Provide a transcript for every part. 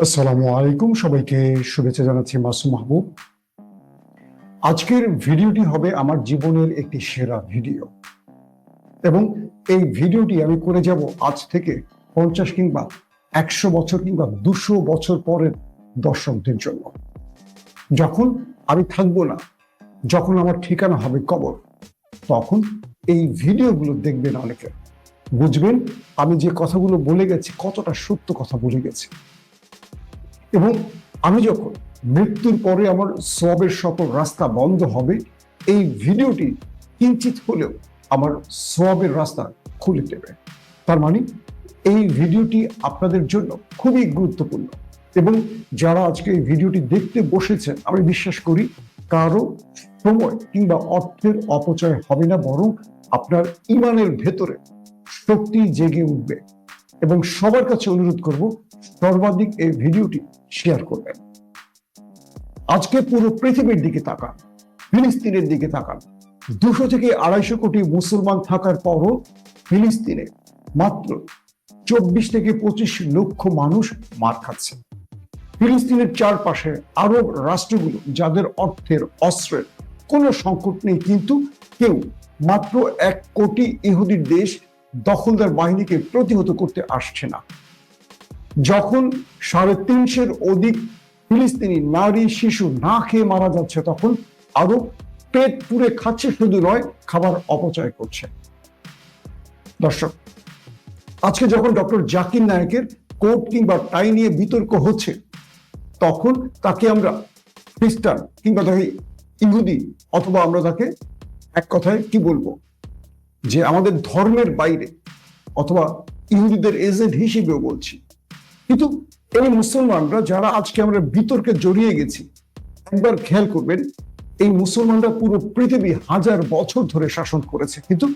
আসসালামু আলাইকুম, সবাইকে শুভেচ্ছা জানাচ্ছি। মাসুম মাহবুব। আজকের ভিডিওটি হবে আমার জীবনের একটি সেরা ভিডিও, এবং এই ভিডিওটি আমি করে যাব আজ থেকে 50 কিংবা 100 বছর কিংবা 200 বছর পরের দর্শকদের জন্য। যখন আমি থাকবো না, যখন আমার ঠিকানা হবে কবর, তখন এই ভিডিওগুলো দেখবেন অনেকে, বুঝবেন আমি যে কথাগুলো বলে গেছি কতটা সত্য কথা বলে গেছি। এবং আমি যখন মৃত্যুর পরে আমার সওয়াবের সকল রাস্তা বন্ধ হবে, এই ভিডিওটি কিঞ্চিত হলেও আমার সওয়াবের রাস্তা খুলে দেবে। তার মানে এই ভিডিওটি আপনাদের জন্য খুবই গুরুত্বপূর্ণ, এবং যারা আজকে এই ভিডিওটি দেখতে বসেছেন, আমি বিশ্বাস করি কারো সময় কিংবা অর্থের অপচয় হবে না, বরং আপনার ঈমানের ভেতরে শক্তি জেগে উঠবে। এবং সবার কাছে অনুরোধ করব, সর্বাধিক এই ভিডিওটি শেয়ার করবেন। আজকে পুরো পৃথিবীর দিকে তাকান, ফিলিস্তিনের দিকে তাকান। 200 থেকে 250 কোটি মুসলমান থাকার পরও ফিলিস্তিনে মাত্র 24 থেকে 25 লক্ষ মানুষ মার খাচ্ছে। ফিলিস্তিনের চারপাশে আরব রাষ্ট্রগুলো, যাদের অর্থের অস্ত্রের কোনো সংকট নেই, কিন্তু কেউ মাত্র 1 কোটি ইহুদির দেশ দখলদার বাহিনীকে প্রতিহত করতে আসছে না। যখন 350 অধিক ফিলিস্তিনি নারী শিশু না খেয়ে মারা যাচ্ছে, তখন আরো পেট পুড়ে খাচ্ছে, শুধু নয় খাবার অপচয় করছে। দর্শক, আজকে যখন ডক্টর জাকির নায়েকের কোট কিংবা টাই নিয়ে বিতর্ক হচ্ছে, তখন তাকে আমরা খ্রিস্টান কিংবা তাকে ইহুদি, অথবা আমরা তাকে এক কথায় কি বলবো, যে আমাদের ধর্মের বাইরে, অথবা ইহুদিদের এজেন্ট হিসেবেও বলছি। কিন্তু এই মুসলমানরা যারা আজকে আমরা বিতর্কে জড়িয়ে গেছি, একবার খেয়াল করবেন, এই মুসলমানরা পুরো পৃথিবী 1000 বছর ধরে শাসন করেছে, কিন্তু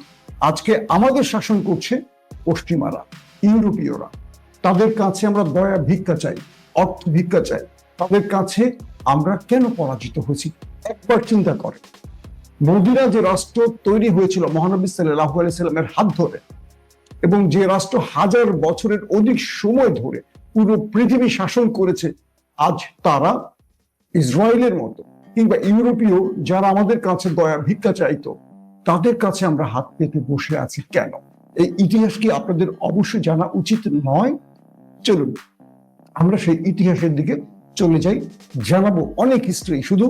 আজকে আমাদের শাসন করছে পশ্চিমারা, ইউরোপীয়রা। তাদের কাছে আমরা দয়া ভিক্ষা চাই, অর্থ ভিক্ষা চাই। তাদের কাছে আমরা কেন পরাজিত হয়েছি একবার চিন্তা করেন। মদিনা যে রাষ্ট্র তৈরি হয়েছিল মহানবী সাল্লাল্লাহু আলাইহি সাল্লামের হাত ধরে, এবং যে রাষ্ট্র 1000 বছরের অধিক সময় ধরে পুরো পৃথিবী শাসন করেছে, আজ তারা ইসরায়েলের মতো কিংবা ইউরোপীয় যারা আমাদের কাছে দয়া ভিক্ষা চাইতো, তাদের কাছে আমরা হাত পেতে বসে আছি কেন? এই ইতিহাস কি আপনাদের অবশ্যই জানা উচিত নয়? চলুন আমরা সেই ইতিহাসের দিকে চলে যাই। জানাবো অনেক হিস্ট্রি, শুধু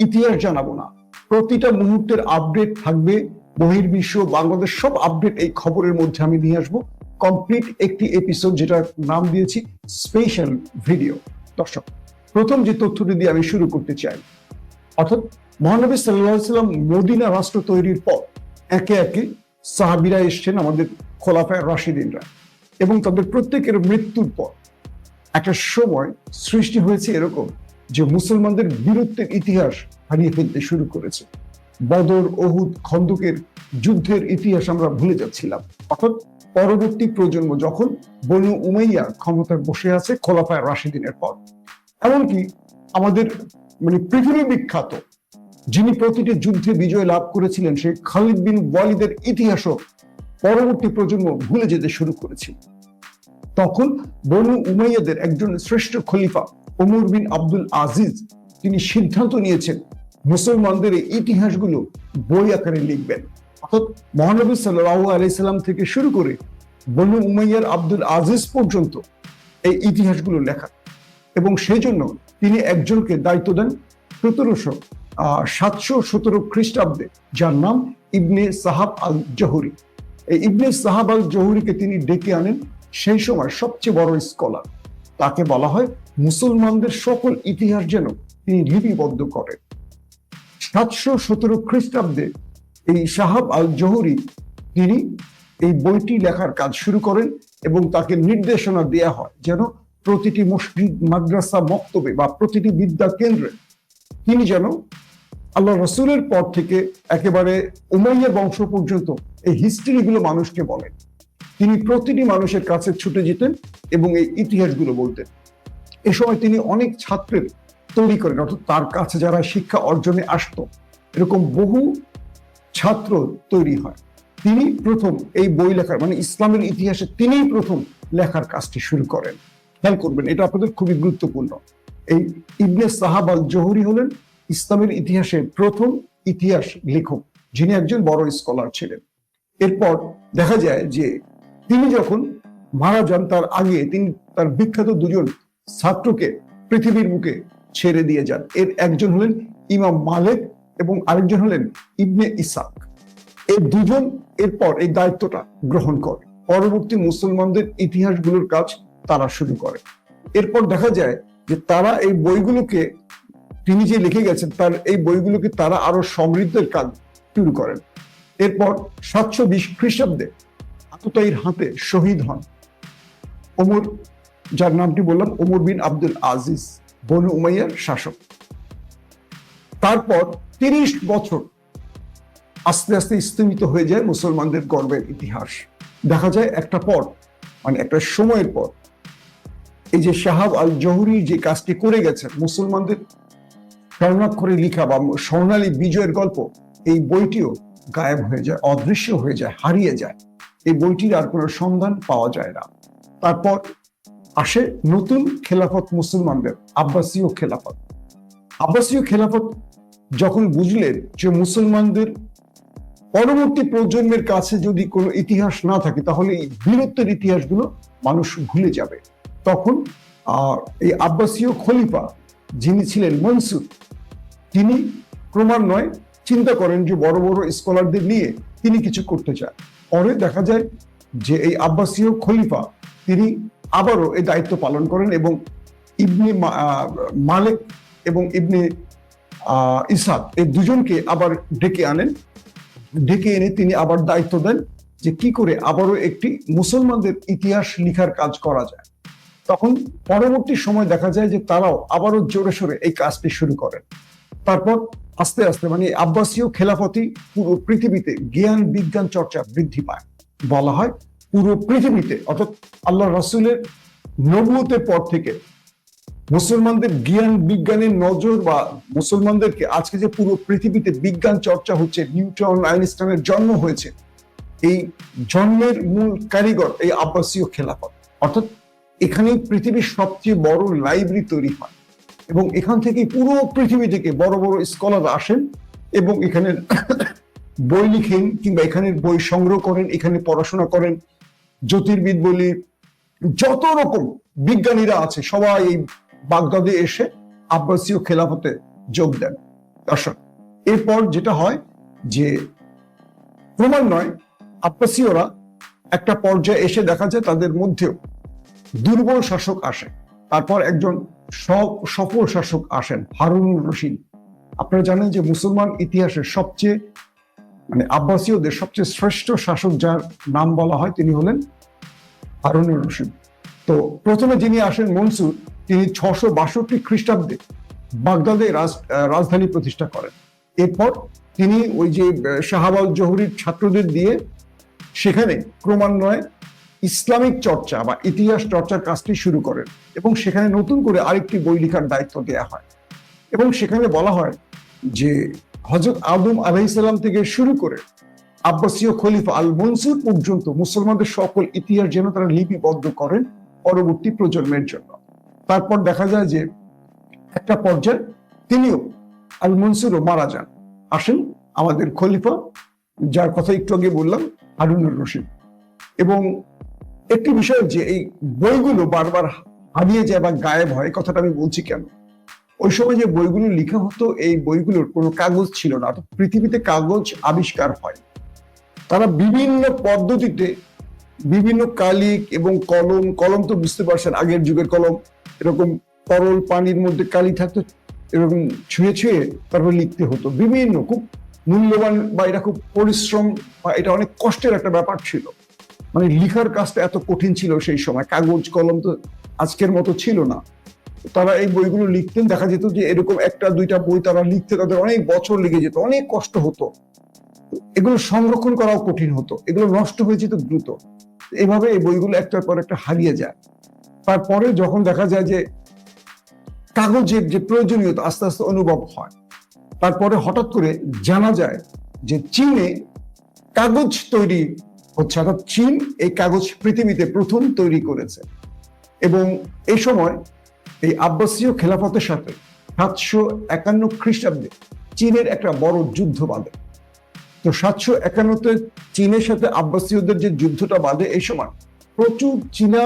ইতিহাস জানাবো না, প্রতিটা মুহূর্তের আপডেট থাকবে। বহির্বিশ্ব, বাংলাদেশ, সব আপডেট এই খবরের মধ্যে আমি নিয়ে আসবো। কমপ্লিট একটি এপিসোড, যেটা নাম দিয়েছি স্পেশাল ভিডিও। দর্শক, প্রথম যে তথ্যটি দিয়ে আমি শুরু করতে চাই, অর্থাৎ মহানবী সাল্লাল্লাহু আলাইহি ওয়াসাল্লাম মদিনা রাষ্ট্র তৈরির পর একে একে সাহাবীরা এসছেন, আমাদের খোলাফায়ে রাশিদিনরা, এবং তাদের প্রত্যেকের মৃত্যুর পর একটা সময় সৃষ্টি হয়েছে এরকম যে মুসলমানদের বীরত্বের ইতিহাস হারিয়ে ফেলতে শুরু করেছে। বদর, উহুদ, খন্দকের যুদ্ধের ইতিহাস আমরা ভুলে যাচ্ছিলাম। অর্থাৎ পরবর্তী প্রজন্ম যখন বনু উমাইয়া ক্ষমতায় বসে আছে খোলাফায়ে রাশিদিনের পর, এমনকি আমাদের পৃথিবী বিখ্যাত যিনি প্রতিটি যুদ্ধে বিজয় লাভ করেছিলেন, সেই খালিদ বিন ওয়ালিদের ইতিহাসও পরবর্তী প্রজন্ম ভুলে যেতে শুরু করেছিল। তখন বনু উমাইয়াদের একজন শ্রেষ্ঠ খলিফা ওমর বিন আব্দুল আজিজ, তিনি সিদ্ধান্ত নিয়েছেন মুসলমানদের এই ইতিহাসগুলো বই আকারে লিখবেন। অর্থাৎ মহানবী সাল্লাল্লাহু আলাইহি সাল্লাম থেকে শুরু করে বনু উমাইয়ার আব্দুল আজিজ পর্যন্ত এই ইতিহাসগুলো লেখা। এবং সেই জন্য তিনি একজনকে দায়িত্ব দেন 1717 খ্রিস্টাব্দে, যার নাম ইবনে সাহাব আল জহুরি। এই ইবনে সাহাব আল জহুরিকে তিনি ডেকে আনেন, সেই সময় সবচেয়ে বড় স্কলার। তাকে বলা হয় মুসলমানদের সকল ইতিহাস যেন তিনি লিপিবদ্ধ করেন। 717 খ্রিস্টাব্দে এই সাহাব আল জহুরি তিনি এই বইটি লেখার কাজ শুরু করেন, এবং তাকে নির্দেশনা দেয়া হয় যেন প্রতিটি মসজিদ, মাদ্রাসা, মক্তবে বা প্রতিটি বিদ্যা কেন্দ্রে তিনি যেন আল্লাহ রসুলের পর থেকে একেবারে উমাইয়া বংশ পর্যন্ত এই হিস্ট্রিগুলো মানুষকে বলেন। তিনি প্রতিটি মানুষের কাছে ছুটে যেতেন এবং এই ইতিহাসগুলো বলতেন। এ সময় তিনি অনেক ছাত্রের তৈরি করেন, অর্থাৎ তার কাছে যারা শিক্ষা অর্জনে আসতো, এরকম বহু ছাত্র তৈরি হয়। তিনি প্রথম এই বই লেখার, ইসলামের ইতিহাসে তিনিই প্রথম লেখার কাজটি শুরু করেন। খেয়াল করবেন, এটা আপনাদের খুবই গুরুত্বপূর্ণ। এই ইবনে সাহাব আল জোহরি হলেন ইসলামের ইতিহাসের প্রথম ইতিহাস লেখক, যিনি একজন বড় স্কলার ছিলেন। এরপর দেখা যায় যে তিনি যখন মারা যান তার আগে তিনি তার বিখ্যাত দুজন ছাত্রকে পৃথিবীর বুকে ছেড়ে দিয়ে যান। এর একজন হলেন ইমাম মালিক এবং আরেকজন হলেন ইবনে ইসাক। এই দুজন এরপর এই দায়িত্বটা গ্রহণ করে। পরবর্তী মুসলমানদের ইতিহাসগুলোর কাজ তারা শুরু করে। এরপর দেখা যায় যে তারা এই বইগুলোকে, তিনি যে লিখে গেছেন তার এই বইগুলোকে তারা আরো সমৃদ্ধের কাজ শুরু করেন। এরপর 720 খ্রিস্টাব্দে আততায়ীর হাতে শহীদ হন ওমর, যার নামটি বললাম, ওমর বিন আব্দুল আজিজ, বনু উমাইয়ার শাসক। তারপর 30 বছর আস্তে আস্তে স্থগিত হয়ে যায় মুসলমানদের গর্বের ইতিহাস। দেখা যায় একটা সময়ের পর এই যে সাহাব আল জহুরি যে কাজটি করে গেছেন, মুসলমানদের স্বর্ণাক্ষরে লিখা বা স্বর্ণালী বিজয়ের গল্প, এই বইটিও গায়েব হয়ে যায়, অদৃশ্য হয়ে যায়, হারিয়ে যায়। এই বইটির আর কোনো সন্ধান পাওয়া যায় না। তারপর আসে নতুন খেলাফত মুসলমানদের, আব্বাসীয় খেলাফত। আব্বাসীয় খেলাফত যখন বুঝলেন যে মুসলমানদের পরবর্তী প্রজন্মের কাছে যদি কোনো ইতিহাস না থাকে তাহলে এই বীরত্বের ইতিহাসগুলো মানুষ ভুলে যাবে, তখন এই আব্বাসীয় খলিফা যিনি ছিলেন মনসুর, তিনি ক্রমান্বয়ে চিন্তা করেন যে বড় বড় স্কলারদের নিয়ে তিনি কিছু করতে চান। পরে দেখা যায় যে এই আব্বাসীয় খলিফা তিনি আবারও এই দায়িত্ব পালন করেন এবং ইবনে মালিক এবং ইবনে ইসাক এই দুজনকে আবার ডেকে এনে তিনি আবার দায়িত্ব দেন যে কি করে আবারও একটি মুসলমানদের ইতিহাস লিখার কাজ করা যায়। তখন পরবর্তী সময় দেখা যায় যে তারাও আবারও জোরে সোরে এই কাজটি শুরু করেন। তারপর আস্তে আস্তে আব্বাসীয় খেলাফতি পুরো পৃথিবীতে জ্ঞান বিজ্ঞান চর্চা বৃদ্ধি পায়। বলা হয় পুরো পৃথিবীতে, অর্থাৎ আল্লাহ রাসূলের নবুয়তের পর থেকে মুসলমানদের জ্ঞান বিজ্ঞানের নজর, বা মুসলমানদেরকে আজকে যে পুরো পৃথিবীতে বিজ্ঞান চর্চা হচ্ছে, নিউটন আইনস্টাইনের জন্ম হয়েছে, এই জন্মের মূল কারিগর এই আব্বাসীয় খেলাফত। অর্থাৎ এখানে পৃথিবীর সবচেয়ে বড় লাইব্রেরি তৈরি হয় এবং এখান থেকে পুরো পৃথিবী থেকে বড় বড় স্কলার আসেন এবং এখানে বই লিখেন কিংবা এখানের বই সংগ্রহ করেন, এখানে পড়াশোনা করেন। জ্যোতির্বিদ বলি, যত রকম বিজ্ঞানীরা আছে সবাই এই বাগদাদে এসে আব্বাসীয় খেলাফতে যোগ দেন। দর্শক, এরপর যেটা হয় যে ক্রমান্বয়ে আব্বাসীয়রা একটা পর্যায়ে এসে দেখা যায় তাদের মধ্যেও দুর্বল শাসক আসে। তারপর একজন সফল শাসক আসেন, হারুনুর রশিদ। আপনারা জানেন যে মুসলমান ইতিহাসের সবচেয়ে আব্বাসীয়দের সবচেয়ে শ্রেষ্ঠ শাসক যার নাম বলা হয় তিনি হলেন হারুনুর রশিদ। তো প্রথমে যিনি আসেন মনসুর, তিনি 662 খ্রিস্টাব্দে বাগদাদে রাজধানী প্রতিষ্ঠা করেন। এরপর তিনি ওই যে সাহাব আল জহুরির ছাত্রদের দিয়ে সেখানে ক্রমান্বয়ে ইসলামিক চর্চা বা ইতিহাস চর্চার কাজটি শুরু করেন এবং সেখানে নতুন করে আরেকটি বই লেখার দায়িত্ব দেয়া হয় এবং সেখানে বলা হয় যে হযরত আদম আলাইহিস সালাম থেকে শুরু করে আব্বাসীয় খলিফা আল মনসুর পর্যন্ত মুসলমানদের সকল ইতিহাস যেন তারা লিপিবদ্ধ করেন পরবর্তী প্রজন্মের জন্য। তারপর দেখা যায় যে একটা পর্যায়ে তিনিও আল মনসুরও মারা যান। আসেন আমাদের খলিফা, যার কথা একটু আগে বললাম, হারুনুর রশিদ। এবং একটি বিষয় যে এই বইগুলো বারবার হারিয়ে যায় বা গায়েব হয়, কথাটা আমি বলছি কেন? ওই সময় যে বইগুলো লেখা হতো, এই বইগুলোর কোনো কাগজ ছিল না, পৃথিবীতে কাগজ আবিষ্কার হয়। তারা বিভিন্ন পদ্ধতিতে বিভিন্ন কালিক এবং কলম তো বুঝতে পারছেন, আগের যুগের কলম এরকম তরল পানির মধ্যে কালি থাকতো, এরকম ছুঁয়ে ছুঁয়ে তারপর লিখতে হতো। বিভিন্ন খুব মূল্যবান বা এটা খুব পরিশ্রম বা এটা অনেক কষ্টের একটা ব্যাপার ছিল। লিখার কাজটা এত কঠিন ছিল সেই সময়, কাগজ কলম তো আজকের মতো ছিল না। তারা এই বইগুলো লিখতেন, দেখা যেত যে এরকম একটা দুইটা বই তারা লিখতে তাদের অনেক বছর লেগে যেত, অনেক কষ্ট হতো। এগুলো সংরক্ষণ করাও কঠিন হতো, এগুলো নষ্ট হয়ে যেত দ্রুত। এভাবে এই বইগুলো একটার পর একটা হারিয়ে যায়। তারপরে যখন দেখা যায় যে কাগজের যে প্রয়োজনীয়তা আস্তে আস্তে অনুভব হয়, তারপরে হঠাৎ করে জানা যায় যে চীনে কাগজ তৈরি হচ্ছে, অর্থাৎ চীন এই কাগজ পৃথিবীতে প্রথম তৈরি করেছে। এবং এই সময় এই আব্বাসীয় খেলাফতের সাথে 751 খ্রিস্টাব্দে চীনের একটা বড় যুদ্ধ বাঁধে। তো 751-তে চীনের সাথে আব্বাসীয়দের যে যুদ্ধটা বাঁধে, এই সময় প্রচুর চীনা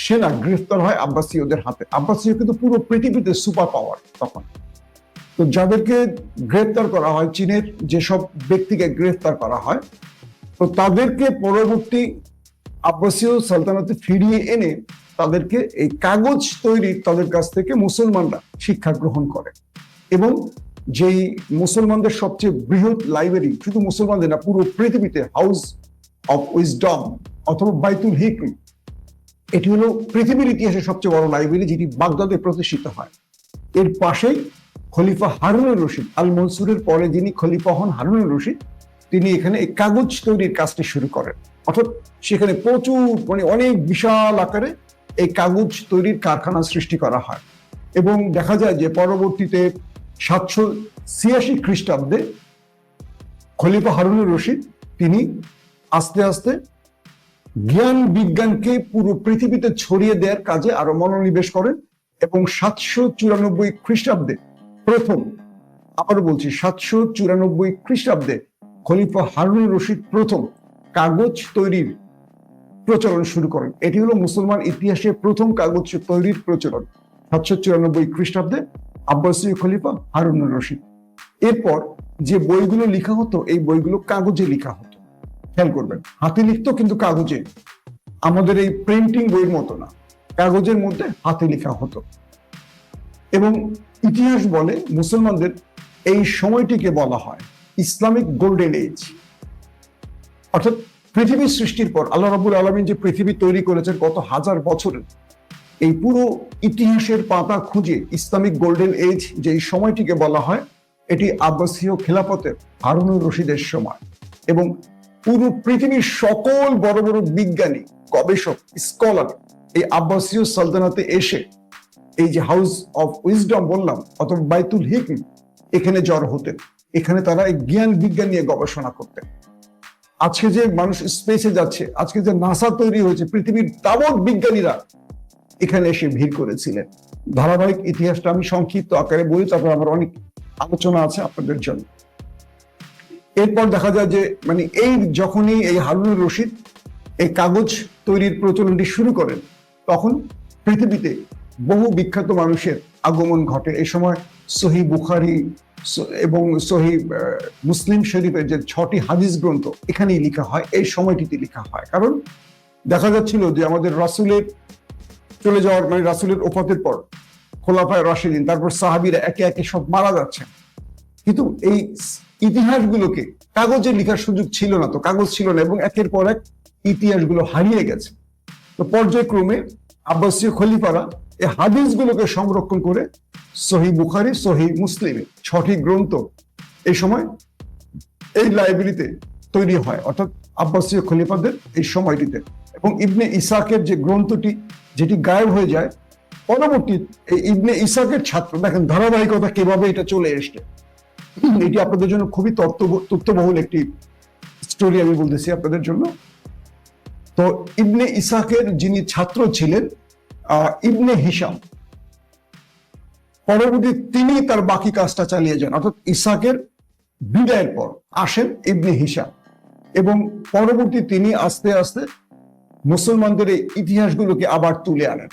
সেনা গ্রেফতার হয় আব্বাসীয়দের হাতে। আব্বাসীয় কিন্তু পুরো পৃথিবীতে সুপার পাওয়ার তখন। তো যাদেরকে গ্রেফতার করা হয়, চীনের যেসব ব্যক্তিকে গ্রেফতার করা হয়, তো তাদেরকে পরবর্তী আব্বাসীয় সালতানাতে ফিরিয়ে এনে তাদেরকে এই কাগজ তৈরি তাদের কাছ থেকে মুসলমানরা শিক্ষা গ্রহণ করে। এবং যেই মুসলমানদের সবচেয়ে বৃহৎ লাইব্রেরি, শুধু মুসলমানদের না, পুরো পৃথিবীতে হাউস অফ উইজডম অথবা বাইতুল হিকম, এটি হলো পৃথিবীর ইতিহাসে সবচেয়ে বড় লাইব্রেরি, যেটি বাগদাদে প্রতিষ্ঠিত হয়। এর পাশেই খলিফা হারুনুর রশিদ, আল মনসুরের পরে যিনি খলিফা হন হারুনুর রশিদ, তিনি এখানে এই কাগজ তৈরির কাজটি শুরু করেন। অর্থাৎ সেখানে প্রচুর অনেক বিশাল আকারে এই কাগজ তৈরির কারখানা সৃষ্টি করা হয়। এবং দেখা যায় যে পরবর্তীতে 786 খ্রিস্টাব্দে খলিফা হারুনুর রশিদ তিনি আস্তে আস্তে জ্ঞান বিজ্ঞানকে পুরো পৃথিবীতে ছড়িয়ে দেওয়ার কাজে আরো মনোনিবেশ করেন। এবং 794 খ্রিস্টাব্দে প্রথম, আবারও বলছি 794 খ্রিস্টাব্দে খলিফা হারুনুর রশিদ প্রথম কাগজ তৈরির প্রচলন শুরু করেন। এটি হলো মুসলমান ইতিহাসে প্রথম কাগজ তৈরির প্রচলন, 794 খ্রিস্টাব্দে আব্বাসীয় খলিফা হারুনুর রশিদ। এরপর যে বইগুলো লেখা হতো, এই বইগুলো কাগজে লেখা হতো। খেয়াল করবেন, হাতে লিখতো কিন্তু কাগজে, আমাদের এই প্রিন্টিং বইয়ের মতো না, কাগজের মধ্যে হাতে লেখা হতো। এবং ইতিহাস বলে মুসলমানদের এই সময়টিকে বলা হয় ইসলামিক গোল্ডেন এজ। অর্থাৎ পৃথিবীর সৃষ্টির পর আল্লাহ রাব্বুল আলামিন যে পৃথিবী তৈরি করেছেন কত হাজার বছরের, এই পুরো ইতিহাসের পাতা খুঁজে ইসলামিক গোল্ডেন এজ যে সময়টিকে বলা হয়, এটি আব্বাসীয় খেলাফতের হারুনুর রশিদের সময়। এবং পুরো পৃথিবীর সকল বড় বড় বিজ্ঞানী, গবেষক, স্কলার এই আব্বাসীয় সালতানাতে এসে এই যে হাউস অফ উইজডম বললাম অথবা বাইতুল হিকম, এখানে জড়ো হতেন। এখানে তারা এই জ্ঞান বিজ্ঞান নিয়ে গবেষণা করতেন। আজকে যে মানুষ স্পেসে যাচ্ছে, আজকে যে নাসা তৈরি হয়েছে, পৃথিবীর তাবৎ বিজ্ঞানীরা এখানে এসে ভিড় করেছিলেন। ধারাবাহিক ইতিহাসটা আমি সংক্ষিপ্ত আকারে বলি, তারপর আমার অনেক আলোচনা আছে আপনাদের জন্য। এরপর দেখা যায় যে এই যখনই এই হারুনুর রশিদ এই কাগজ তৈরির প্রচলনটি শুরু করেন, তখন পৃথিবীতে বহু বিখ্যাত মানুষের আগমন ঘটে। এই সময় সহি বুখারী এবং সহি মুসলিম শরীফের যে 6টি হাদিস গ্রন্থ এখানেই লেখা হয়, এই সময়টিতে লেখা হয়। কারণ দেখা যাচ্ছিল যে আমাদের রাসূলের চলে যাওয়ার রাসূলের ওফাতের পর খোলাফায়ে রাশিদিন, তারপর সাহাবীরা একে একে সব মারা যাচ্ছেন, কিন্তু এই ইতিহাসগুলোকে কাগজে লেখার সুযোগ ছিল না, তো কাগজ ছিল না, এবং একের পর এক ইতিহাসগুলো হারিয়ে গেছে। তো পর্যায়ক্রমে আব্বাসীয় খলিফারা এই হাদিসগুলোকে সংরক্ষণ করে সহি বুখারী, সহি মুসলিমে 6টি গ্রন্থ এই সময় এই লাইব্রেরিতে তৈরি হয়, অর্থাৎ আব্বাসীয় খলিফাদের এই সময়টিতে। এবং ইবনে ইসাকের যে গ্রন্থটি, যেটি গায়েব হয়ে যায়, পরবর্তী এই ইবনে ইসাকের ছাত্র, দেখেন ধারাবাহিকতা কিভাবে এটা চলে এসছে। এটি আপনাদের জন্য খুবই তথ্যবহুল একটি স্টোরি আমি বলতেছি আপনাদের জন্য। তো ইবনে ইসাকের যিনি ছাত্র ছিলেন ইবনে হিশাম, পরবর্তী তিনি তার বাকি কাজটা চালিয়ে যান। অর্থাৎ ইসাকের বিদায়ের পর আসেন ইবনে হিশাম, এবং পরবর্তী তিনি আস্তে আস্তে মুসলমানদের এই ইতিহাসগুলোকে আবার তুলে আনেন।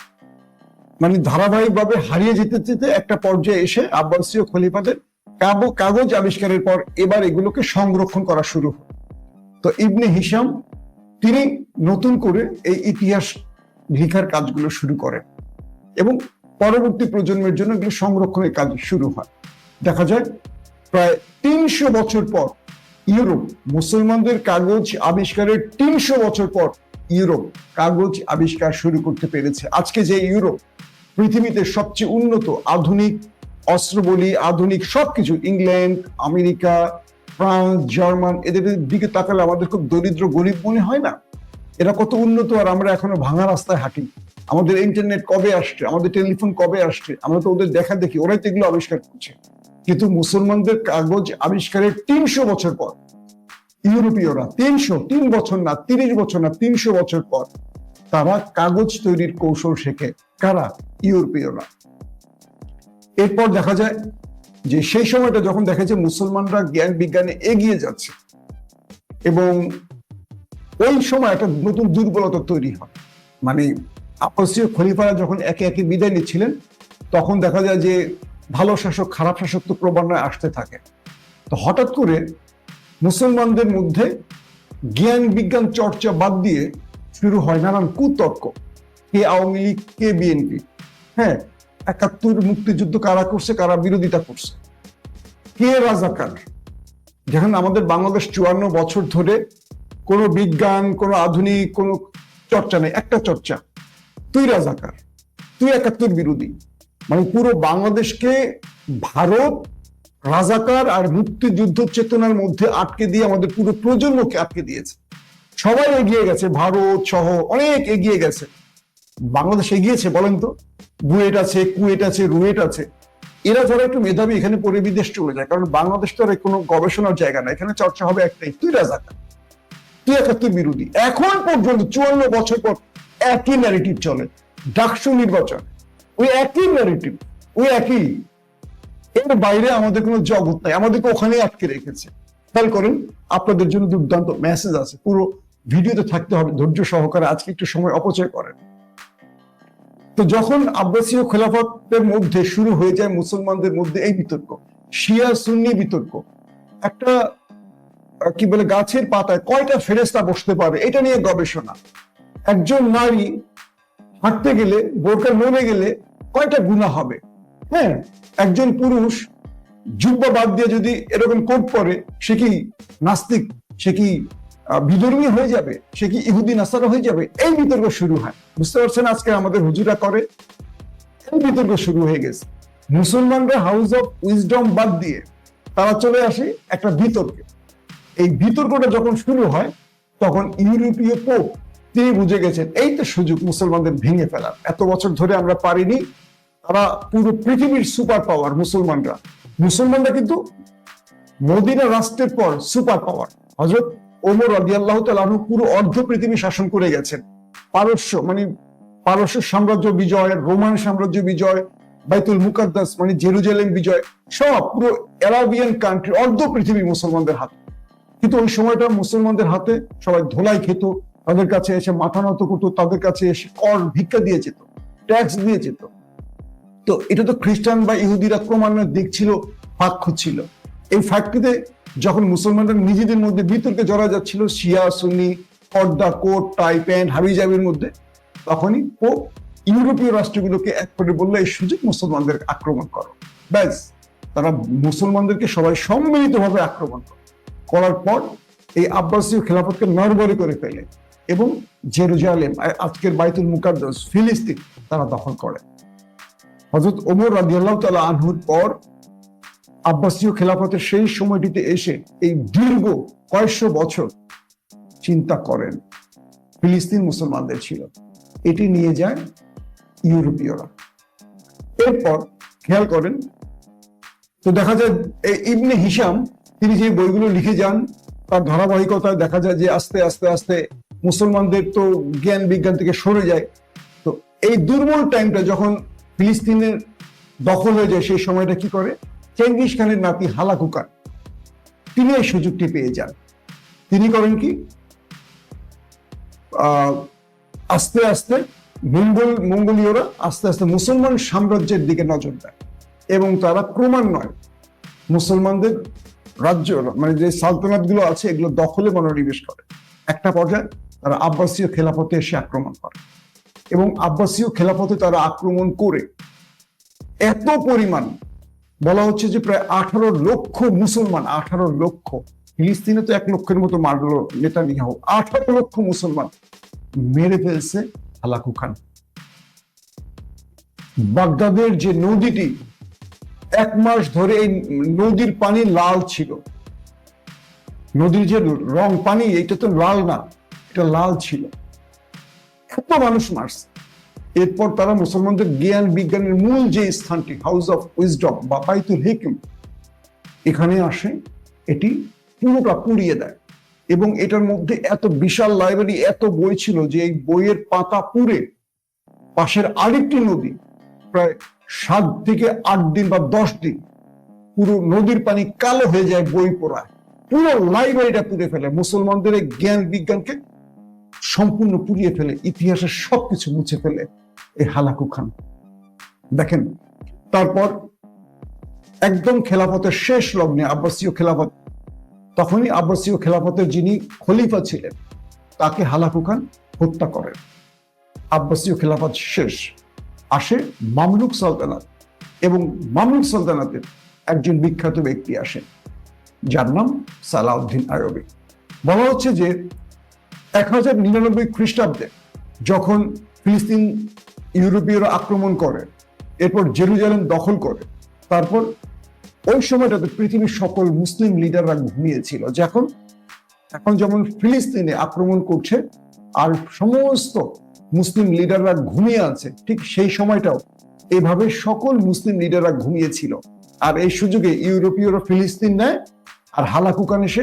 ধারাবাহিকভাবে হারিয়ে যেতে যেতে একটা পর্যায়ে এসে আব্বাসীয় খলিফাদের কাগজ আবিষ্কারের পর এবার এগুলোকে সংরক্ষণ করা শুরু হয়। তো ইবনে হিশাম তিনি নতুন করে এই ইতিহাস লেখার কাজগুলো শুরু করেন, এবং পরবর্তী প্রজন্মের জন্য এগুলো সংরক্ষণের কাজ শুরু হয়। দেখা যায় প্রায় 300 বছর পর ইউরোপ মুসলমানদের কাগজ আবিষ্কারের 300 বছর পর ইউরোপ কাগজ আবিষ্কার শুরু করতে পেরেছে। আজকে যে ইউরোপ পৃথিবীতে সবচেয়ে উন্নত, আধুনিক অস্ত্র বলি, আধুনিক সবকিছু, ইংল্যান্ড, আমেরিকা, ফ্রান্স, জার্মান, এদের দিকে তাকালে আমাদের খুব দরিদ্র গরিব মনে হয় না? এরা কত উন্নত, আর আমরা এখনো ভাঙা রাস্তায় হাঁটি। আমাদের ইন্টারনেট কবে আসছে, আমাদের টেলিফোন কবে আসছে, আমরা তো ওদের দেখা দেখি, ওরাই তো এগুলো আবিষ্কার করছে। কিন্তু মুসলমানদের কাগজ আবিষ্কারের 300 বছর পর ইউরোপীয়রা, 3 বছর না, 30 বছর না, 300 বছর পর তারা কাগজ তৈরির কৌশল শেখে। কারা? ইউরোপীয়রা। এরপর দেখা যায় যে সেই সময়টা যখন দেখা যায় মুসলমানরা জ্ঞান বিজ্ঞানে এগিয়ে যাচ্ছে, এবং ওই সময় একটা নতুন দুর্বলতা তৈরি হয়। মানে আব্বাসীয় খলিফারা যখন একে একে বিদায় নিচ্ছিলেন, তখন দেখা যায় যে ভালো শাসক খারাপ শাসক তো ক্রমান্বয়ে আসতে থাকে। তো হঠাৎ করে মুসলমানদের মধ্যে জ্ঞান বিজ্ঞান চর্চা বাদ দিয়ে শুরু হয় নানান কুতর্ক। কে আওয়ামী লীগ, কে বিএনপি, হ্যাঁ, ৭১ মুক্তিযুদ্ধ কারা করছে, কারা বিরোধিতা করছে, কে রাজাকার। যেখানে আমাদের বাংলাদেশ ৫৪ বছর ধরে কোনো বিজ্ঞান, কোনো আধুনিক কোনো চর্চা নেই, একটা চর্চা, তুই রাজাকার, তুই ৭১ বিরোধী। মানে পুরো বাংলাদেশকে ভারত রাজাকার আর মুক্তিযুদ্ধ চেতনার মধ্যে আটকে দিয়ে আমাদের পুরো প্রজন্মকে আটকে দিয়েছে। সবাই এগিয়ে গেছে, ভারত সহ অনেক এগিয়ে গেছে। বাংলাদেশ এগিয়েছে বলেন তো? বুয়েট আছে, কুয়েট আছে, রুয়েট আছে। এরা যারা একটু মেধাবী এখানে পড়ে বিদেশ চলে যায়, কারণ বাংলাদেশ তো আর কোনো গবেষণার জায়গা না। এখানে চর্চা হবে একটাই, তুই রাজাকার, তুই ৭১ বিরোধী। এখন পর্যন্ত ৫৪ বছর পর একই ন্যারেটিভ চলে। ডাকসু নির্বাচন, ওই একই ন্যারেটিভ, ওই একই। এর বাইরে আমাদের কোনো জগৎ নাই, আমাদেরকে ওখানেই আটকে রেখেছে। খেয়াল করেন, আপনাদের জন্য দুর্দান্ত মেসেজ আছে, পুরো ভিডিওতে থাকতে হবে ধৈর্য সহকারে। আজকে একটু সময় অপচয় করেন। তো যখন আব্বাসীয় খেলাফতের মধ্যে শুরু হয়ে যায় মুসলমানদের মধ্যে এই বিতর্ক, শিয়া সুন্নি বিতর্ক, একটা কি বলে গাছের পাতায় কয়টা ফেরেশতা বসতে পারে এটা নিয়ে গবেষণা। একজন নারী হাঁটতে গেলে, বোরকা নড়ে গেলে কয়টা গুনাহ হবে, হ্যাঁ, একজন পুরুষ জুব্বা বাদ দিয়ে যদি এরকম কোট পরে, সে কি নাস্তিক, সে কি বিধর্মী হয়ে যাবে, সে কি ইহুদি নাসারা হয়ে যাবে? এই বিতর্ক শুরু হয়। বুঝতে পারছেন আজকে আমাদের হুজুরা করে? এই বিতর্ক শুরু হয়ে গেছে। মুসলমানরা হাউস অফ উইজডম বাদ দিয়ে তারা চলে আসে একটা বিতর্কে। এই বিতর্কটা যখন শুরু হয়, তখন ইউরোপীয় পোপ তিনি বুঝে গেছেন এই তো সুযোগ মুসলমানদের ভেঙে ফেলার। এত বছর ধরে আমরা পারিনি, তারা পুরো পৃথিবীর সুপার পাওয়ার মুসলমানরা। মুসলমানরা কিন্তু মদিনা রাষ্ট্রের পর সুপার পাওয়ার। হযরত ওমর রাদিয়াল্লাহু তাআলা আনহু পুরো অর্ধ পৃথিবী শাসন করে গেছেন। পারস্য মানে পারস্য সাম্রাজ্য বিজয়, রোমান সাম্রাজ্য বিজয়, বাইতুল মুকাদ্দাস মানে জেরুজালেম বিজয়, সব পুরো আরাবিয়ান কান্ট্রি, অর্ধ পৃথিবী মুসলমানদের হাতে। কিন্তু ওই সময়টা মুসলমানদের হাতে সবাই ধোলাই খেত, তাদের কাছে এসে মাথা নত করতো, তাদের কাছে এসে কর ভিক্ষা দিয়ে যেত, ট্যাক্স দিয়ে যেত। তো এটা তো খ্রিস্টান বা ইহুদিরা ক্রমান্বয়ে দেখছিল, ফাঁক খুঁজছিল। এই ফাঁকটিতে যখন মুসলমানরা নিজেদের মধ্যে বিতর্কে জড়া যাচ্ছিল, শিয়া সুন্নি, পর্দা, কোট টাই প্যান্ট হাবিজাবির মধ্যে, তখনই ও ইউরোপীয় রাষ্ট্রগুলোকে এক করে বললো এই সুযোগ মুসলমানদের আক্রমণ করো। ব্যাস, তারা মুসলমানদেরকে সবাই সম্মিলিতভাবে আক্রমণ করার পর এই আব্বাসীয় খেলাফতকে নড়বড়ে করে ফেলে এবং জেরুজালেম, আজকের বাইতুল মুকাদ্দাস, ফিলিস্তিন তারা দখল করে। হযরত ওমর রাদিয়াল্লাহু তাআলা আনহুর পর আব্বাসীয় খেলাফতের সেই সময়টিতে এসে এই দীর্ঘ কয়েকশো বছর চিন্তা করেন, ফিলিস্তিন মুসলমানদের ছিল, এটি নিয়ে যায় ইউরোপীয়রা। এরপর খেয়াল করেন, তো দেখা যায় ইবনে হিশাম তিনি যে বইগুলো লিখে যান, তার ধারাবাহিকতায় দেখা যায় যে আস্তে আস্তে আস্তে মুসলমানদের তো জ্ঞান বিজ্ঞান থেকে সরে যায়। তো এই দুর্বল টাইমটা যখন ফিলিস্তিনের দখল হয়ে যায়, সেই সময়টা কি করে, চেঙ্গিস খানের নাতি হালাকু খান তিনি এই সুযোগটি পেয়ে যান। তিনি করেন কি, আস্তে আস্তে মঙ্গোলীয়রা আস্তে আস্তে মুসলমান সাম্রাজ্যের দিকে নজর দেয় এবং তারা ক্রমান্বয়ে মুসলমানদের রাজ্য মানে যে সালতানাত গুলো আছে এগুলো দখলে মনোনিবেশ করে। একটা পর্যায়ে তারা আব্বাসীয় খেলাফতে এসে আক্রমণ করে এবং আব্বাসীয় খেলাফতে তারা আক্রমণ করে এত পরিমাণ, বলা হচ্ছে যে প্রায় 18 লক্ষ মুসলমান, 18 লক্ষ, ফিলিস্তিনে তো 1 লক্ষের মতো মারলো নেতানিয়াহু, 18 লক্ষ মুসলমান মেরে ফেলছে হালাকু খান। বাগদাদের যে নদীটি 1 মাস ধরে এই নদীর পানি লাল ছিল, নদীর যে রং পানি এটা তো লাল না, এটা লাল ছিল, এত মানুষ মারছে। এরপর তারা মুসলমানদের জ্ঞান বিজ্ঞানের মূল যে স্থানটি হাউস অফ উইজডম বা বাইতুল হিকম, এখানে আসে, এটি পুরোটা পুড়িয়ে দেয় এবং এটার মধ্যে এত বিশাল লাইব্রেরি, এত বই ছিল যে এই বইয়ের পাতা পুড়ে পাশের আরেকটি নদী প্রায় 7 থেকে 8 দিন বা 10 দিন পুরো নদীর পানি কালো হয়ে যায় বই পড়ায়, পুরো লাইব্রেরিটা পুড়ে ফেলে, মুসলমানদের এই জ্ঞান বিজ্ঞানকে সম্পূর্ণ পুড়িয়ে ফেলে, ইতিহাসের সবকিছু মুছে ফেলে এই হালাকু খান। দেখেন, তারপর একদম খেলাফতের শেষ লগ্নে, আব্বাসীয় খেলাফত, তখনই আব্বাসীয় খেলাফতের যিনি খলিফা ছিলেন তাকে হালাকু খান হত্যা করেন। আব্বাসীয় খেলাফত শেষ, আসে মামলুক সালতানাত, এবং মামলুক সালতানাতের একজন বিখ্যাত ব্যক্তি আসেন যার নাম সালাউদ্দিন আইয়ুবী। বলা হচ্ছে যে 1099 খ্রিস্টাব্দে যখন ফিলিস্তিন ইউরোপীয়রা আক্রমণ করে, এরপর জেরুজালেম দখল করে, তারপর ওই সময়টাতে পৃথিবীর সকল মুসলিম লিডাররা ঘুমিয়েছিল। এখন যেমন ফিলিস্তিনে আক্রমণ করছে আর সমস্ত মুসলিম লিডাররা ঘুমিয়ে আছে, ঠিক সেই সময়টাও এভাবে সকল মুসলিম লিডাররা ঘুমিয়েছিল। আর এই সুযোগে ইউরোপীয়রা ফিলিস্তিন নেয়, আর হালাকু খান এসে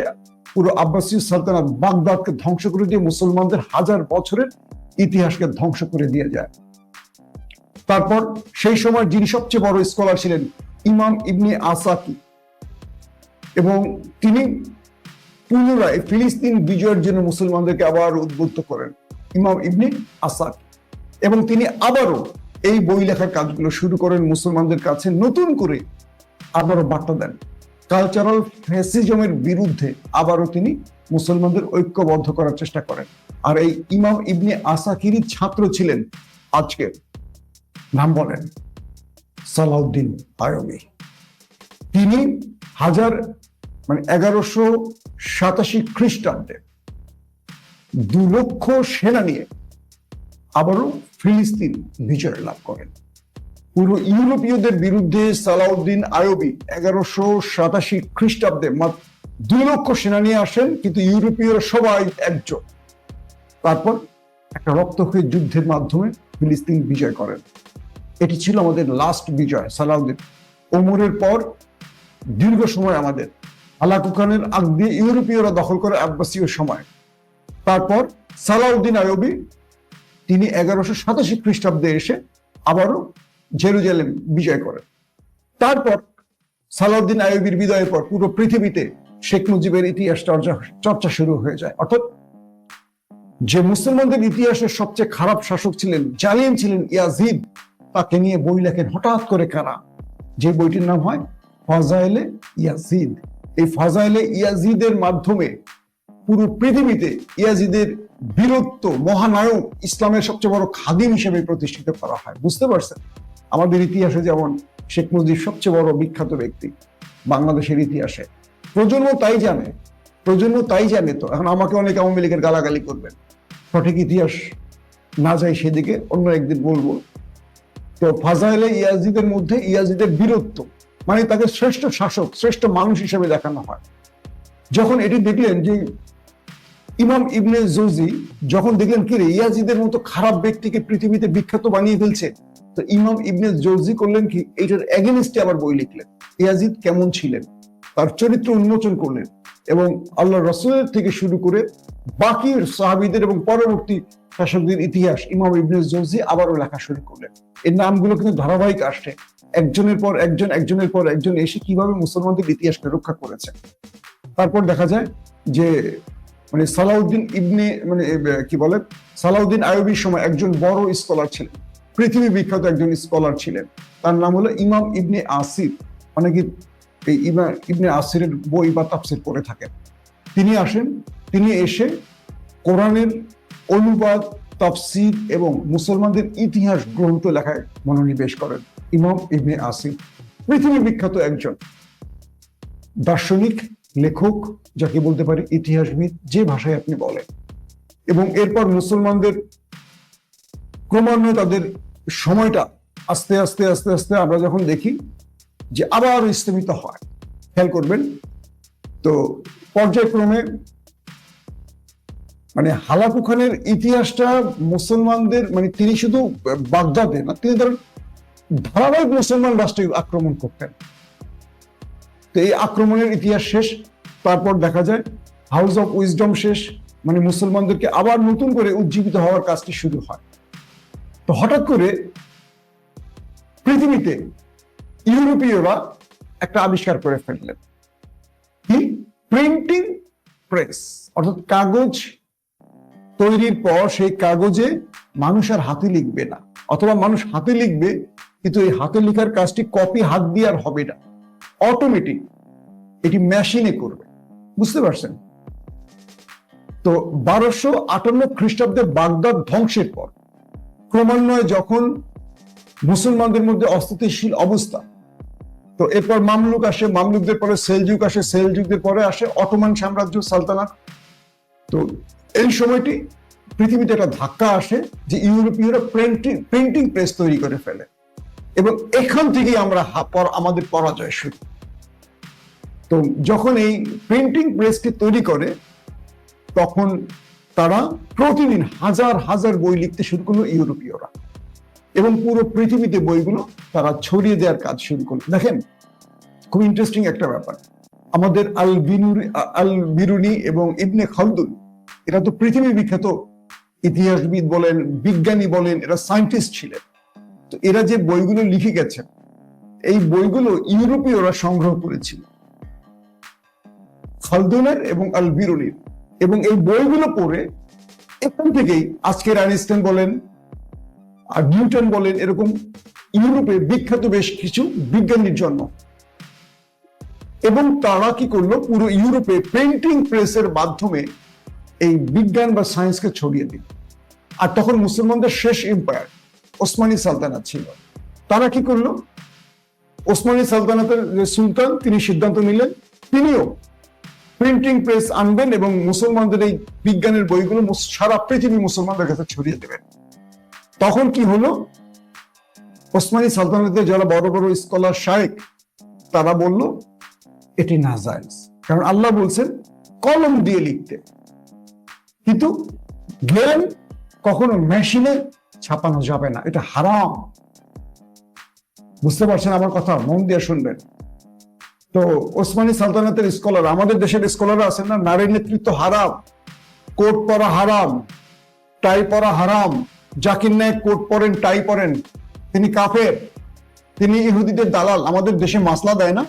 পুরো আব্বাসীয় সালতানাত বাগদাদকে ধ্বংস করে দিয়ে মুসলমানদের 1000 বছরের ইতিহাসকে ধ্বংস করে দিয়ে যায়। তারপর সেই সময় যিনি সবচেয়ে বড় স্কলার ছিলেন ইমাম ইবনে আসাকি, এবং তিনি পুনরায় ফিলিস্তিন বিজয়ের জন্য মুসলমানদেরকে আবার উদ্বুদ্ধ করেন, ইমাম ইবনে আসাকি, এবং তিনি আবারও এই বই লেখার কাজগুলো শুরু করেন, মুসলমানদের কাছে নতুন করে আবারও বার্তা দেন, কালচারাল ফ্যাসিজমের বিরুদ্ধে আবারও তিনি মুসলমানদের ঐক্যবদ্ধ করার চেষ্টা করেন। আর এই ইমাম ইবনে আসাকিরই ছাত্র ছিলেন, আজকের নাম বলেন সালাউদ্দিন আইয়ুবী। তিনি 1187 খ্রিস্টাব্দে 2 লক্ষ সেনা নিয়ে আবারও ফিলিস্তিন বিজয় লাভ করেন। পুরো ইউরোপীয়দের বিরুদ্ধে সালাউদ্দিন আইয়ুবী 1187 খ্রিস্টাব্দে 2 লক্ষ সেনা নিয়ে আসেন, কিন্তু ইউরোপীয়রা সবাই একজোট। তারপর একটা রক্তক্ষয়ী যুদ্ধের মাধ্যমে ফিলিস্তিন বিজয় করেন। এটি ছিল আমাদের লাস্ট বিজয় সালাউদ্দিন। ওমরের পর দীর্ঘ সময় আমাদের হালাকু খানের আগ দিয়ে ইউরোপীয়রা দখল করে আব্বাসীয় সময়। তারপর সালাউদ্দিন আইয়ুবী তিনি 1187 খ্রিস্টাব্দে এসে আবারও জেরুজালেম বিজয় করেন। তারপর সালাউদ্দিন আইয়ুবীর বিজয়ের পর পুরো পৃথিবীতে শেখ মুজিবের ইতিহাস চর্চা শুরু হয়ে যায়। অর্থাৎ যে মুসলমানদের ইতিহাসের সবচেয়ে খারাপ শাসক ছিলেন, জালিম ছিলেন ইয়াজিদ, তাকে নিয়ে বই লেখেন হঠাৎ করে কারা, যে বইটির নাম হয় ফাজাইলে ইয়াজিদ। এই ফাজাইলে ইয়াজিদের মাধ্যমে পুরো পৃথিবীতে ইয়াজিদের বীরত্ব, মহানায়ক, ইসলামের সবচেয়ে বড় খাদিম হিসেবে প্রতিষ্ঠিত করা হয়। বুঝতে পারছেন, আমাদের ইতিহাসে যেমন শেখ মুজিব সবচেয়ে বড় বিখ্যাত ব্যক্তি বাংলাদেশের ইতিহাসে, প্রজন্ম তাই জানে। তো এখন আমাকে অনেকে আওয়ামী লীগের গালাগালি করবেন, সঠিক ইতিহাস না যাই সেদিকে অন্য একদিন বলবো। তো ফাজাইলে ইয়াজিদের মধ্যে ইয়াজিদের বীরত্ব, মানে তাকে শ্রেষ্ঠ শাসক, শ্রেষ্ঠ মানুষ হিসেবে দেখানো হয়। যখন এটি দেখলেন যে ইমাম ইবনে জৌজি, যখন দেখলেন কি রে ইয়াজিদের মতো খারাপ ব্যক্তিকে পৃথিবীতে বিখ্যাত বানিয়ে ফেলছে, তো ইমাম ইবনে জৌজি করলেন কি, এইটার এগেইনস্টে আবার বই লিখলেন, ইয়াজিদ কেমন ছিলেন, তার চরিত্র উন্মোচন করলেন, এবং আল্লাহ রাসূলের থেকে শুরু করে বাকি সাহাবীদের এবং পরবর্তী শাসকদের ইতিহাস ইমাম ইবনে জৌজি আবারও লেখা শুরু করলেন। এই নামগুলো কিন্তু ধারাবাহিক আসছে, একজনের পর একজন এসে কিভাবে মুসলমানদের ইতিহাসকে রক্ষা করেছে। তারপর দেখা যায় যে সালাউদ্দিন আইয়ুবীর সময় একজন বড় স্কলার ছিলেন, পৃথিবী বিখ্যাত একজন স্কলার ছিলেন, তার নাম হলো ইমাম ইবনে আসির। অনেকে এই ইমাম ইবনে আসিরের বই বা তাফসীর পড়ে থাকেন। তিনি আসেন, তিনি এসে কোরআনের অনুবাদ, তাফসীর এবং মুসলমানদের ইতিহাস গ্রন্থ লেখায় মনোনিবেশ করেন। ইমাম ইবনে আসির পৃথিবী বিখ্যাত একজন দার্শনিক, লেখক, যাকে বলতে পারি ইতিহাসবিদ, যে ভাষায় আপনি বলেন। এবং এরপর মুসলমানদের ক্রমান্বয়ে তাদের সময়টা আস্তে আস্তে আস্তে আস্তে আমরা যখন দেখি যে আবার স্থিমিত হয়, খেয়াল করবেন তো পর্যায়ক্রমে হালাকু খানের ইতিহাসটা মুসলমানদের, তিনি শুধু বাগদাদে না, তিনি ধারাবাহিক মুসলমান রাষ্ট্রে আক্রমণ করতেন। তো এই আক্রমণের ইতিহাস শেষ। তারপর দেখা যায় হাউস অফ উইজডম শেষ, মানে মুসলমানদেরকে আবার নতুন করে উজ্জীবিত হওয়ার কাজটি শুরু হয়। তো হঠাৎ করে পৃথিবীতে ইউরোপীয়রা একটা আবিষ্কার করে ফেললেন, কি? প্রিন্টিং প্রেস, অর্থাৎ কাগজ তৈরির পর সেই কাগজে মানুষ আর হাতে লিখবে না, অথবা মানুষ হাতে লিখবে কিন্তু এই হাতে লেখার কাজটি কপি হাত দিয়ে আর হবে না, অটোমেটিক এটি মেশিনে করবে। বুঝতে পারছেন? তো 1258 খ্রিস্টাব্দে বাগদাদ ধ্বংসের পর ক্রমান্বয়ে যখন মুসলমানদের মধ্যে অস্থিতিশীল অবস্থা, তো এরপর মামলুক আসে, মামলুকদের পরে সেলজুক আসে, সেলজুকদের পরে আসে অটোমান সাম্রাজ্য সালতানাত। তো এই সময়টি পৃথিবীতে একটা ধাক্কা আসে যে ইউরোপীয়রা প্রিন্টিং প্রেস তৈরি করে ফেলে, এবং এখান থেকেই আমরা আমাদের পরাজয় শুরু। তো যখন এই প্রিন্টিং প্রেসটি তৈরি করে তখন তারা প্রতিদিন হাজার হাজার বই লিখতে শুরু করলো ইউরোপীয়রা, এবং পুরো পৃথিবীতে বইগুলো তারা ছড়িয়ে দেওয়ার কাজ শুরু করলো। দেখেন, খুব ইন্টারেস্টিং একটা ব্যাপার, আমাদের আল বিরুনি এবং ইবনে খালদুন, এরা তো পৃথিবী বিখ্যাত ইতিহাসবিদ বলেন, বিজ্ঞানী বলেন, এরা সায়েন্টিস্ট ছিলেন। তো এরা যে বইগুলো লিখে গেছেন, এই বইগুলো ইউরোপীয়রা সংগ্রহ করেছিল, খালদুনের এবং আল বিরুনির, এবং এই বইগুলো পড়ে এখান থেকেই আজকের আইনস্টাইন বলেন আর নিউটন বলেন, এরকম ইউরোপে বিখ্যাত বেশ কিছু বিজ্ঞানীর জন্ম। এবং তারা কি করলো, পুরো ইউরোপে প্রিন্টিং প্রেসের মাধ্যমে এই বিজ্ঞান বা সায়েন্সকে ছড়িয়ে দিল। আর তখন মুসলমানদের শেষ এম্পায়ার ওসমানী সালতানাত ছিল। তারা কি করলো, ওসমানী সালতানাতের যে সুলতান, তিনি সিদ্ধান্ত নিলেন তিনিও প্রিন্টিং প্রেস আনবেন এবং মুসলমানদের এই বিজ্ঞানের বইগুলো সারা পৃথিবী মুসলমানদের কাছে ছড়িয়ে দেবেন। তখন কি হলো, ওসমানী সালতানাতের যারা বড় বড় স্কলার শায়েখ, তারা বলল এটি নাজায়েজ, কারণ আল্লাহ বলছেন কলম দিয়ে লিখতে, কিন্তু জ্ঞান কখনো মেশিনে ছাপানো যাবে না, এটা হারাম। বুঝতে পারছেন আমার কথা? মন দিয়ে শুনবেন। তো ওসমানী সালতানাতের স্কলার, আমাদের দেশের স্কলার আছেন না, নারীর নেতৃত্ব হারাম, কোট পরা হারাম, টাই পরা হারাম, জাকির নায়েক কোট পরেন, টাই পরেন, তিনি কাফের, তিনি ইহুদিদের দালাল। আমাদের দেশে মাসলা দেয় না।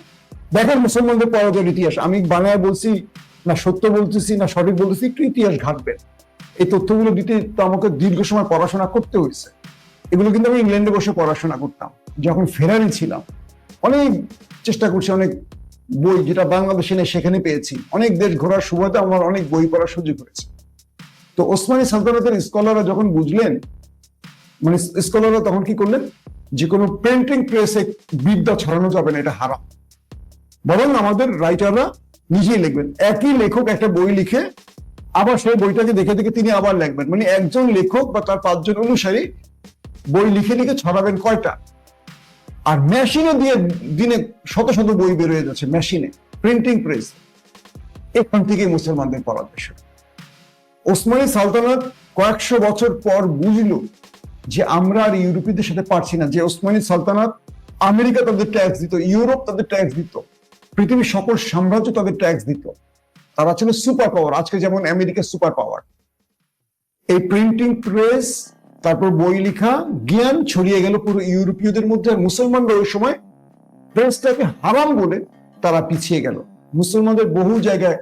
দেখেন মুসলমানদের পরাজয়ের ইতিহাস, আমি বানায় বলছি না, সত্য বলতেছি না, সঠিক বলতেছি, একটু ইতিহাস ঘাটবেন। এই তথ্যগুলো দিতে তো আমাকে দীর্ঘ সময় পড়াশোনা করতে হয়েছে। এগুলো কিন্তু আমি ইংল্যান্ডে বসে পড়াশোনা করতাম যখন ফেরারি ছিলাম। অনেক চেষ্টা করছি, অনেক বই যেটা বাংলাদেশে নেই সেখানে পেয়েছি, অনেক দেশ ঘোরার সুবাদে আমার অনেক বই পড়ার সুযোগ হয়েছে। তো ওসমানী সালতানাতের স্কলাররা যখন বুঝলেন, মানে স্কলাররা তখন কি করলেন, যে কোনো প্রিন্টিং প্রেসে বিদ্যা ছড়ানো যাবে না, এটা হারাম, বরং আমাদের রাইটাররা নিজেই লিখবেন। একই লেখক একটা বই লিখে আবার সেই বইটাকে দেখে দেখে তিনি আবার লিখবেন, মানে একজন লেখক বা তার 5 জন অনুসারী বই লিখে লিখে ছড়াবেন কয়টা। আর মেশিনে দিয়ে দিনে শত শত বই বের হয়ে যাচ্ছে, মেশিনে, প্রিন্টিং প্রেস। এখান থেকে মুসলমানদের পরাজয় শুরু। ওসমানী সালতানাত কয়েকশো বছর পর বুঝলো যে আমরা আর ইউরোপীয়দের সাথে পারছি না, যে ওসমানী সালতানাত, আমেরিকা তাদের ট্যাক্স দিত, ইউরোপ তাদের ট্যাক্স দিত, পৃথিবীর সকল সাম্রাজ্য তাদের ট্যাক্স দিত, তারা ছিল সুপার পাওয়ার, আজকে যেমন আমেরিকা সুপার পাওয়ার। এই প্রিন্টিং প্রেস, তারপর বই লেখা, জ্ঞান ছড়িয়ে গেল পুরো ইউরোপীয়দের মধ্যে। আর মুসলমানরা ওই সময় প্রেসটাকে হারাম বলে তারা পিছিয়ে গেল। মুসলমানদের বহু জায়গায়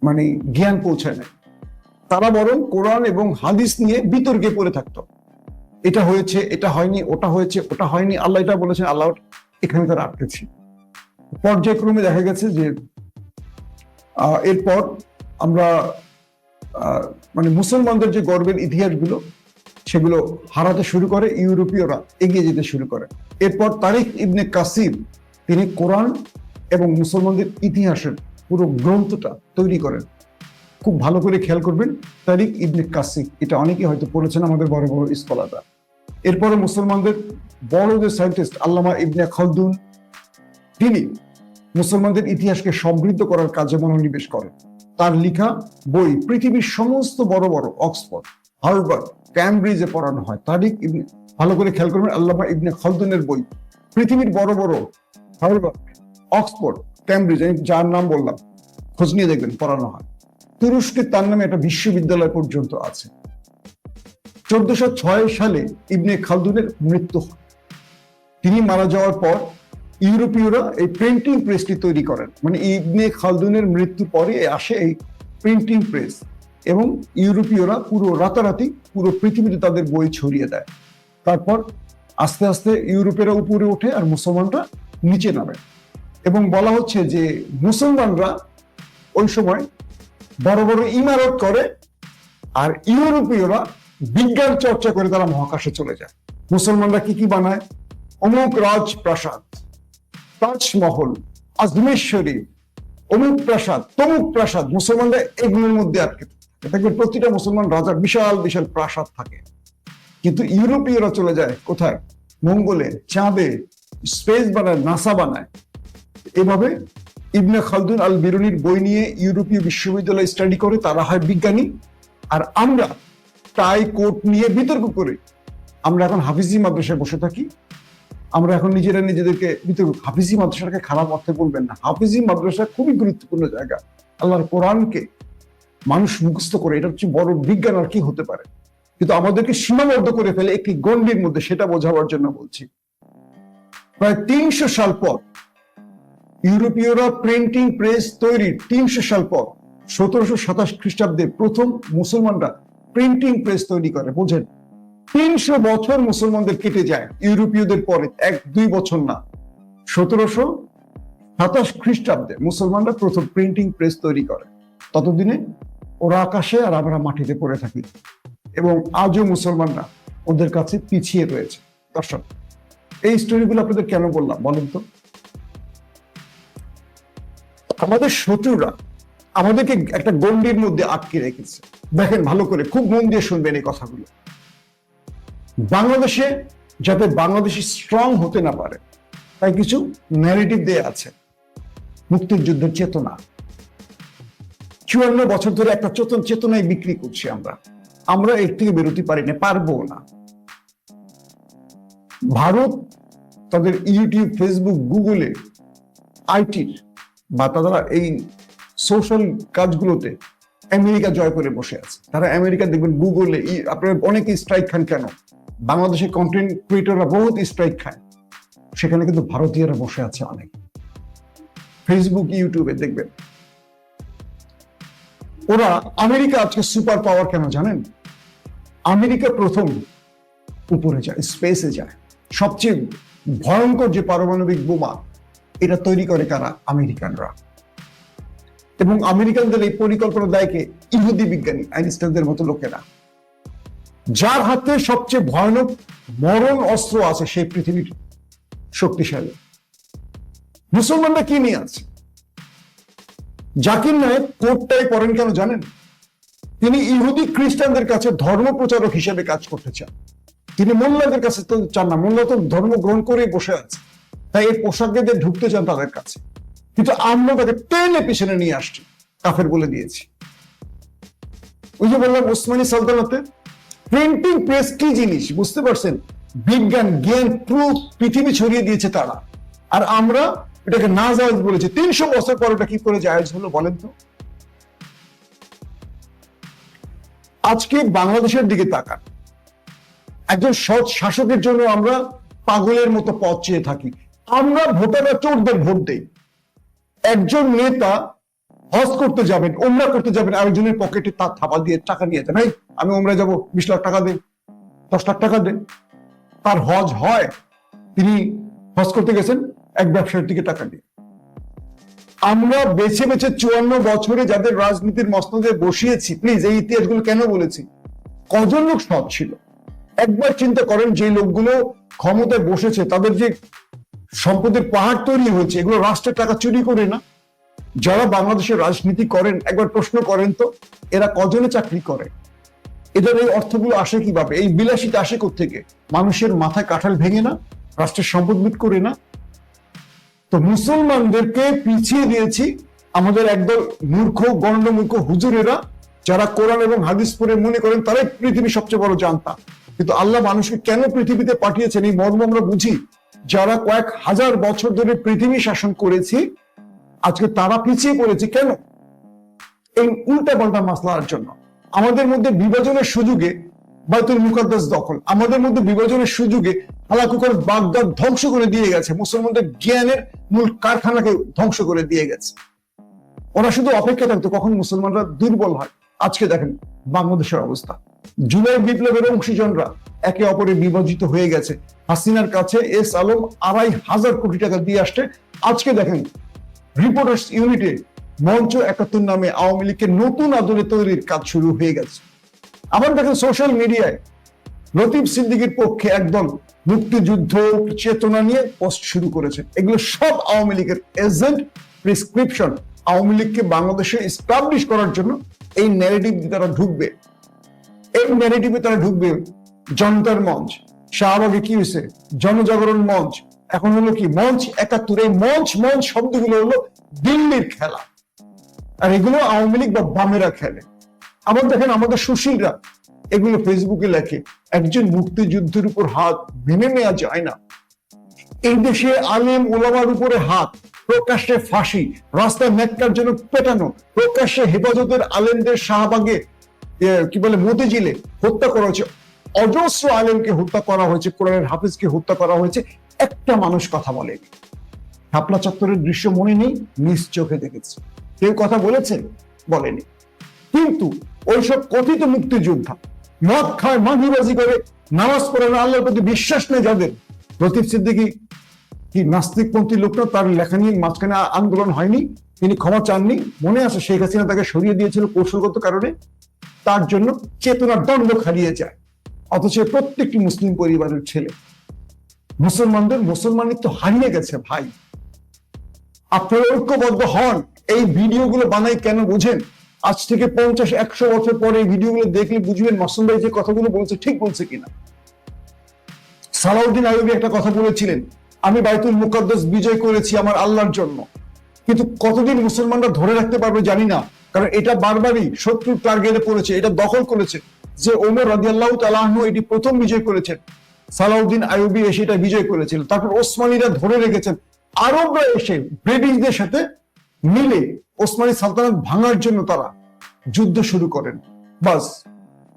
মানে জ্ঞান পৌঁছায় না, তারা বরং কোরআন এবং হাদিস নিয়ে বিতর্কে পড়ে থাকতো। এটা হয়েছে, এটা হয়নি, ওটা হয়েছে, ওটা হয়নি, আল্লাহ এটা বলেছেন, আল্লাহ, এখানে তারা আটকেছি। পর্যায়ক্রমে দেখা গেছে যে এরপর আমরা মানে মুসলমানদের যে গর্বের ইতিহাসগুলো সেগুলো হারাতে শুরু করে, ইউরোপীয়রা এগিয়ে যেতে শুরু করে। এরপর তারিখ ইবনে কাসির, তিনি কোরআন এবং মুসলমানদের ইতিহাসের পুরো গ্রন্থটা তৈরি করেন। খুব ভালো করে খেয়াল করবেন, তারিখ ইবনে কাসির, এটা অনেকেই হয়তো পড়েছেন আমাদের বড় বড় স্কলাররা। এরপরে মুসলমানদের বড় যে সায়েন্টিস্ট আল্লামা ইবনে খালদুন, তিনি মুসলমানদের ইতিহাসকে সমৃদ্ধ করার কাজে মনোনিবেশ করেন। তার লেখা বই পৃথিবীর সমস্ত বড় বড় অক্সফোর্ড, হার্ভার্ড, ক্যামব্রিজে পড়ানো হয়। তারিখ ইবনে, ভালো করে খেয়াল করবেন, আল্লামা ইবনে খালদুনের বই পৃথিবীর বড় বড় হার্ভার্ড, অক্সফোর্ড, ক্যামব্রিজ, যার নাম বললাম, খোঁজ নিয়ে দেখবেন পড়ানো হয়। তুরস্কে তার নামে একটা বিশ্ববিদ্যালয় পর্যন্ত আছে। 1406 সালে ইবনে খালদুনের মৃত্যু হয়। তিনি মারা যাওয়ার পর ইউরোপীয়রা এই প্রিন্টিং প্রেসটি তৈরি করেন। মানে ইবনে খালদুনের মৃত্যুর পরে আসে এই প্রিন্টিং প্রেস, এবং ইউরোপীয়রা পুরো রাতারাতি পুরো পৃথিবীতে তাদের বই ছড়িয়ে দেয়। তারপর আস্তে আস্তে ইউরোপেরা উপরে ওঠে আর মুসলমানরা নিচে নামে। এবং বলা হচ্ছে যে মুসলমানরা ওই সময় বড় বড় ইমারত করে, আর ইউরোপীয়রা বিজ্ঞান চর্চা করে তারা মহাকাশে চলে যায়। মুসলমানরা কি কি বানায়? অমুক রাজপ্রাসাদ, তাজমহল, আজমের শরীফ, অমুক প্রাসাদ, তমুক প্রাসাদ। মুসলমানরা এগুলোর মধ্যে আটকে থাকে। প্রতিটা মুসলমান রাজার বিশাল বিশাল প্রাসাদ থাকে। কিন্তু ইউরোপীয়রা চলে যায় কোথায়? মঙ্গলে, চাঁদে, স্পেস বানায়, নাসা বানায়। এভাবে ইবনে খালদুন আল বিরুনির বই নিয়ে ইউরোপীয় বিশ্ববিদ্যালয় স্টাডি করে, তারা হয় বিজ্ঞানী। আর আমরা টাই কোট নিয়ে বিতর্ক করি। আমরা এখন হাফিজি মাদ্রাসায় বসে থাকি। আমরা এখন নিজেরা নিজেদেরকে বিতর্ক। হাফিজি মাদ্রাসাকে খারাপ অর্থে বলবেন না। হাফিজি মাদ্রাসা খুবই গুরুত্বপূর্ণ জায়গা। আল্লাহর কোরআনকে মানুষ মুখস্থ করে, এটা হচ্ছে বড় বিজ্ঞান আর কি হতে পারে। কিন্তু আমাদেরকে সীমাবদ্ধ করে ফেলে একটি গণ্ডির মধ্যে, সেটা বোঝাবার জন্য বলছি। প্রায় 300 সাল পর ইউরোপীয়রা প্রিন্টিং প্রেস তৈরির 300 সাল পর 1727 খ্রিস্টাব্দে প্রথম মুসলমানরা প্রিন্টিং প্রেস তৈরি করে। বোঝেন, 300 বছর মুসলমানদের কেটে যায় ইউরোপীয়দের পরে, 1-2 বছর না। 1727 খ্রিস্টাব্দে মুসলমানরা প্রথম প্রিন্টিং প্রেস তৈরি করে। ততদিনে ওরা আকাশে আর আমরা মাটিতে পড়ে থাকি, এবং আজও মুসলমানরা ওদের কাছে পিছিয়ে রয়েছে। দর্শক, এই স্টোরিগুলো আপনাদের কেন বললাম বলেন তো? আমাদের শত্রুরা আমাদেরকে একটা গণ্ডির মধ্যে আটকে রেখেছে। দেখেন ভালো করে, খুব মন দিয়ে শুনবেন এই কথাগুলো। বাংলাদেশে যাতে বাংলাদেশি স্ট্রং হতে না পারে, তাই কিছু ন্যারেটিভ দেয়া আছে। মুক্তির যুদ্ধের চেতনা 54 বছর ধরে একটা চেতনায় বিক্রি করছি আমরা এর থেকে বেরোতে পারি না, পারবো না। ভারত তাদের ইউটিউব, ফেসবুক, গুগলে, আইটির বা তারা এই সোশ্যাল কাজগুলোতে আমেরিকা জয় করে বসে আছে। তারা আমেরিকা দেখবেন গুগলে, আপনারা অনেকে স্ট্রাইক খান কেন? বাংলাদেশের কন্টেন্ট ক্রিয়েটররা বহুত স্ট্রাইক খায়, সেখানে কিন্তু ভারতীয়রা বসে আছে অনেক। ফেসবুক, ইউটিউবে দেখবেন ওরা, আমেরিকা আজকে সুপার পাওয়ার কেন জানেন? আমেরিকা প্রথম উপরে যায়, স্পেসে যায়। সবচেয়ে ভয়ঙ্কর যে পারমাণবিক বোমা, এটা তৈরি করে কারা? আমেরিকানরা। এবং আমেরিকানদের এই পরিকল্পনা দেয় কে? ইহুদি বিজ্ঞানী আইনস্টাইনদের মতো লোকেরা। যার হাতে সবচেয়ে ভয়ানক মরণ অস্ত্র আছে সেই পৃথিবীর শক্তিশালী। মুসলমানরা কি নিয়ে আছে? জাকির নায়েক কোটটাই পড়েন কেন জানেন? তিনি ইহুদি খ্রিস্টানদের কাছে ধর্ম প্রচারক হিসেবে কাজ করতে চান। তিনি মোল্লাদের কাছে তো চান না, মোল্লা তো ধর্ম গ্রহণ করে বসে আছে, তাই এই পোশাকে দিয়ে ঢুকতে চান তাদের কাছে। কিন্তু আমরা তাকে টেনে পিছনে নিয়ে আসছি, কাফের বলে দিয়েছি। ওই যে বললাম ওসমানী সালতানাতে প্রিন্টিং প্রেস কি জিনিস বুঝতে পারছেন? বিজ্ঞান, জ্ঞান পুরো পৃথিবী ছড়িয়ে দিয়েছে তারা, আর আমরা এটাকে না জায়েজ বলেছি। 300 বছর পর ওটা কি করে জায়েজ হলো বলেন তো? আজকে বাংলাদেশের দিকে তাকান। একজন সৎ শাসকের জন্য আমরা পাগলের মতো পথ চেয়ে থাকি। আমরা ভোটাররা চোরদের ভোট দেই। একজন নেতা হজ করতে যাবেন, ওমরা করতে যাবেন, আরেকজনের পকেটে তার থাপা দিয়ে টাকা নিয়ে যান। আমি ওমরা যাবো, 20 লাখ টাকা দে, 10 লাখ টাকা দে। তার হজ হয়, তিনি হজ করতে গেছেন এক ব্যবসায়ীর দিকে টাকা দিয়ে। আমরা বেছে বেছে 54 বছরে যাদের রাজনীতির মসনদে বসিয়েছি, প্লিজ এই ইতিহাসগুলো কেন বলেছি? কজন লোক সৎ ছিল? একবার চিন্তা করেন, যে লোকগুলো ক্ষমতায় বসেছে তাদের যে সম্পদের পাহাড় তৈরি হয়েছে, এগুলো রাষ্ট্রের টাকা চুরি করে না? যারা বাংলাদেশের রাজনীতি করেন একবার প্রশ্ন করেন তো, এরা কজনে চাকরি করে? এদের এই অর্থগুলো আসে কিভাবে? এই বিলাসিতা আসে কোত্থেকে? মানুষের মাথায় কাঁঠাল ভেঙে না? রাষ্ট্রের সম্পদ লুট করে না? তো মুসলমানদেরকে পিছিয়ে দিয়েছি আমাদের একদল মূর্খ, গণ্ডমূর্খ হুজুরেরা, যারা কোরআন এবং হাদিস পড়ে মনে করেন তারাই পৃথিবীর সবচেয়ে বড় জানতা। কিন্তু আল্লাহ মানুষকে কেন পৃথিবীতে পাঠিয়েছেন এই মর্ম আমরা বুঝি। যারা কয়েক হাজার বছর ধরে পৃথিবী শাসন করেছি, আজকে তারা পিছিয়ে পড়েছে কেন? এই উল্টা পাল্টা মাসলার জন্য। আমাদের মধ্যে বিভাজনের সুযোগে বাইতুল মুকাদ্দাস দখল, আমাদের মধ্যে বিভাজনের সুযোগে হালাকুকার বাগদাদ ধ্বংস করে দিয়ে গেছে, মুসলমানদের জ্ঞানের মূল কারখানাকে ধ্বংস করে দিয়ে গেছে। ওরা শুধু অপেক্ষা থাকতো কখন মুসলমানরা দুর্বল হয়। আজকে দেখেন বাংলাদেশের অবস্থা, জুলাই বিপ্লবের অংশীজনরা একে অপরে বিভাজিত হয়ে গেছে। হাসিনার কাছে এস আলম ২৫০০ কোটি টাকা দিয়ে আসছে। আজকে দেখেন রিপোর্টার্স ইউনিটে মঞ্চ ৭১ নামে আওয়ামী লীগকে নতুন আদলে তৈরির কাজ শুরু হয়ে গেছে। আবার দেখেন সোশ্যাল মিডিয়ায় লতিফ সিদ্দিকীর পক্ষে একদল মুক্তিযুদ্ধ চেতনা নিয়ে পোস্ট শুরু করেছে। এগুলো সব আওয়ামী লীগের এজেন্ট, প্রেসক্রিপশন। আওয়ামী লীগকে বাংলাদেশে এস্টাবলিশ করার জন্য এই ন্যারেটিভ তারা ঢুকবে, এই ন্যারেটিভে তারা ঢুকবে। জনতার মঞ্চ, শাহবাগে কি হয়েছে, জনজাগরণ মঞ্চ, এখন হলো কি মঞ্চ ৭১। এই মঞ্চ মঞ্চ শব্দগুলো হলো দিল্লির খেলা, আর এগুলো আওয়ামী লীগ বা বামেরা খেলে। আবার দেখেন আমাদের সুশীলরা এগুলো ফেসবুকে লেখে, একজন মুক্তিযুদ্ধের উপর হাত মেনে নেওয়া যায় না। এই দেশে আলেম ওলামার উপরে হাত, প্রকাশ্যে ফাঁসি, রাস্তায় নেককার জন্য পেটানো, প্রকাশ্যে হেফাজতের আলেমদের শাহবাগে কি বলে মতিঝিলে হত্যা করা হয়েছে, অজস্র আলেমকে হত্যা করা হয়েছে, কোরআনের হাফিজকে হত্যা করা হয়েছে। একটা মানুষ কথা বলেনি। শাপলা চত্বরের দৃশ্য মনে নেই, নিজ চোখে দেখেছে। কেউ কথা বলেছে? বলেনি। কিন্তু ওইসব কথিত মুক্তিযোদ্ধা মদ খায়, মাগিবাজি করে, নামাজ পড়ে না, আল্লাহর প্রতি বিশ্বাস নেই যাদের, লতিফ সিদ্দিকী কি নাস্তিকপন্থী লোক না? তার লেখা নিয়ে মাঝখানে আন্দোলন হয়নি, তিনি ক্ষমা চাননি। মনে আছে শেখ হাসিনা তাকে সরিয়ে দিয়েছিল কৌশলগত কারণে, তার জন্য চেতনার দণ্ড হারিয়ে যায়। অথচ প্রত্যেকটি মুসলিম পরিবারের ছেলে, মুসলমানদের মুসলমানিত্ব হারিয়ে গেছে। ভাই আপনারা ঐক্যবদ্ধ হন। এই ভিডিওগুলো বানাই কেন বুঝেন? আজ থেকে ৫০-১০০ বছর পরে এই ভিডিওগুলো দেখলে বুঝবেন মাসুম ভাই যে কথাগুলো বলছে ঠিক বলছে কিনা। সালাউদ্দিন আইয়ুবী একটা কথা বলেছিলেন, আমি বাইতুল মুকাদ্দাস বিজয় করেছি আমার আল্লাহর জন্য। কিন্তু কতদিন মুসলমানরা ধরে রাখতে পারবে জানি না, কারণ এটা বারবারই শত্রুর টার্গেটে পড়েছে, এটা দখল করেছে। যে ওমর রাদিয়াল্লাহু তাআলা আনহু এটি প্রথম বিজয় করেছেন, সালাউদ্দিন আইয়ুবী এসে এটা বিজয় করেছিল। তারপর ওসমানীরা ধরে রেখেছেন, আরবরা এসে ব্রিটিশদের সাথে মিলে ওসমানী সালতানাত ভাঙার জন্য তারা যুদ্ধ শুরু করেন। বাস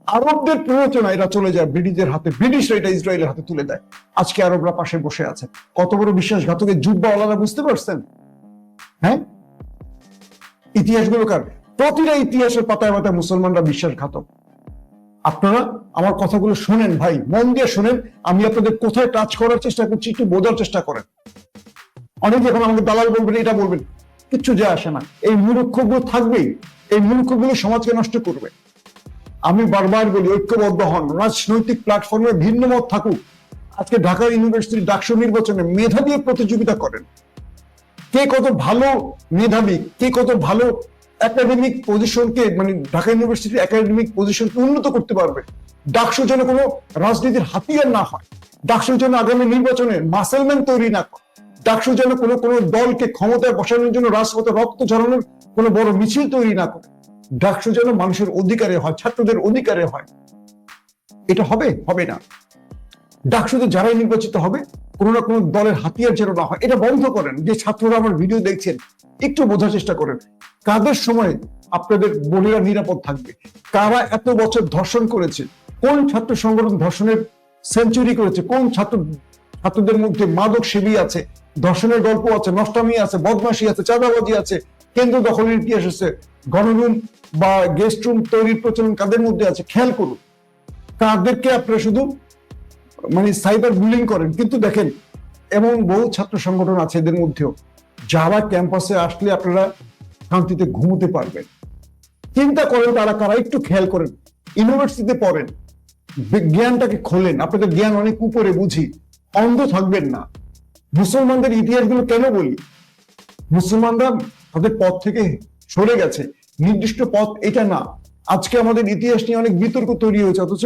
আরবদের প্ররোচনা এরা চলে যায় ব্রিটিশদের হাতে, ব্রিটিশরা এটা ইসরায়েলের হাতে তুলে দেয়। আজকে আরবরা পাশে বসে আছে। কত বড় বিশ্বাসঘাতকের জুব্বাওয়ালারা বুঝতে পারছেন? হ্যাঁ, ইতিহাসগুলো কার? প্রতিটা ইতিহাসের পাতায় পাতায় মুসলমানরা বিশ্বাসঘাতক। আপনারা আমার কথাগুলো শোনেন ভাই, মন দিয়ে শোনেন। আমি আপনাদের কোথায় টাচ করার চেষ্টা করছি একটু বোঝার চেষ্টা করেন। অনেকে এখন আমাকে দালাল বলবেন, এটা বলবেন, কিচ্ছু যায় আসে না। এই মূর্খগুলো থাকবেই, এই মূর্খগুলো সমাজকে নষ্ট করবে। আমি বারবার বলি ঐক্যবদ্ধ হন, রাজনৈতিক প্ল্যাটফর্মে ভিন্ন মত থাকুক। আজকে ঢাকা ইউনিভার্সিটি ডাকসু নির্বাচনে মেধা দিয়ে প্রতিযোগিতা করেন। কে কত ভালো মেধাবী, কে কত ভালো একাডেমিক পজিশনকে, মানে ঢাকা ইউনিভার্সিটির একাডেমিক পজিশনকে উন্নত করতে পারবে। ডাকসু যেন কোনো রাজনীতির হাতিয়ার না হয়, ডাকসুর জন্য আগামী নির্বাচনে মাসেলম্যান তৈরি না করে, ডাকসু যেন কোনো দলকে ক্ষমতায় বসানোর জন্য রাজপথে রক্ত ঝরানোর কোনো বড় মিছিল তৈরি না করে। ডাকসু যেন মানুষের অধিকারে হয়, ছাত্রদের অধিকারে হয়। এটা হবে? হবে না। ডাকসুতে যারাই নির্বাচিত হবে কোনো না কোনো দলের হাতিয়ার যেন না হয়, এটা বন্ধ করেন। যে ছাত্ররা আমার ভিডিও দেখছেন একটু বোঝার চেষ্টা করেন, কাদের সময় আপনাদের বোনেরা নিরাপদ থাকবে? কারা এত বছর ধর্ষণ করেছে? কোন ছাত্র সংগঠন ধর্ষণের সেঞ্চুরি করেছে? কোন ছাত্রদের মধ্যে মাদক সেবী আছে, ধর্ষণের গল্প আছে, নষ্টামি আছে, বদমাশি আছে, চাঁদাবাজি আছে, কেন্দ্র দখলের ইতিহাস আছে, গণরুম বা গেস্ট রুম তৈরির প্রচলন কাদের মধ্যে আছে? খেয়াল করুন। কাদেরকে আপনারা শুধু মানে সাইবার বুলিং করেন। কিন্তু দেখেন এমন বহু ছাত্র সংগঠন আছে এদের মধ্যেও, যারা ক্যাম্পাসে আসলে আপনারা শান্তিতে ঘুমোতে পারবেন। চিন্তা করেন তারা কারা, একটু খেয়াল করেন। ইউনিভার্সিটিতে পড়েন, জ্ঞানটাকে খোলেন। আপনাদের জ্ঞান অনেক উপরে, বুঝি, অন্ধ থাকবেন না। মুসলমানদের ইতিহাসগুলো কেন বলি? মুসলমানরা তাদের পথ থেকে সরে গেছে, নির্দিষ্ট পথ এটা না। আজকে আমাদের ইতিহাস নিয়ে অনেক বিতর্ক তৈরি হয়েছে, অথচ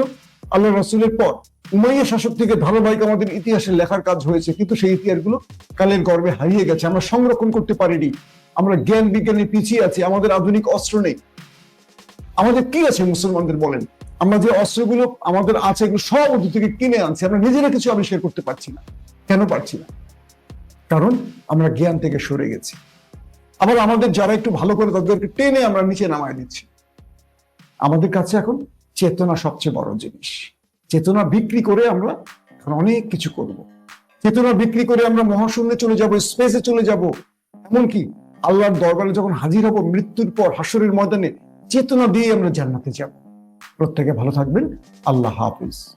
আল্লাহ রাসূলের পর উমাইয়া শাসক থেকে ধারাবাহিক আমাদের ইতিহাসে লেখার কাজ হয়েছে, কিন্তু সেই ইতিহাসগুলো কালের গর্ভে হারিয়ে গেছে। আমরা সংরক্ষণ করতে পারিনি। আমরা জ্ঞান বিজ্ঞানে পিছিয়ে আছি, আমাদের আধুনিক অস্ত্র নেই। আমাদের কি আছে মুসলমানদের বলেন? আমরা যে অস্ত্রগুলো আমাদের আছে এগুলো সব ওদের থেকে কিনে আনছি, আমরা নিজেরা কিছু আবিষ্কার করতে পারছি না। কেন পারছি না? কারণ আমরা জ্ঞান থেকে সরে গেছি। আবার আমাদের যারা একটু ভালো করে তাদেরকে টেনে আমরা নিচে নামায় দিচ্ছি। আমাদের কাছে এখন চেতনা সবচেয়ে বড় জিনিস। চেতনা বিক্রি করে আমরা এখন অনেক কিছু করব। চেতনা বিক্রি করে আমরা মহাশূন্যে চলে যাব, স্পেসে চলে যাব, এমনকি আল্লাহর দরবারে যখন হাজির হব মৃত্যুর পর হাসরের ময়দানে, চেতনা দিয়ে আমরা জান্নাতে যাব। প্রত্যেকে ভালো থাকবেন। আল্লাহ হাফিজ।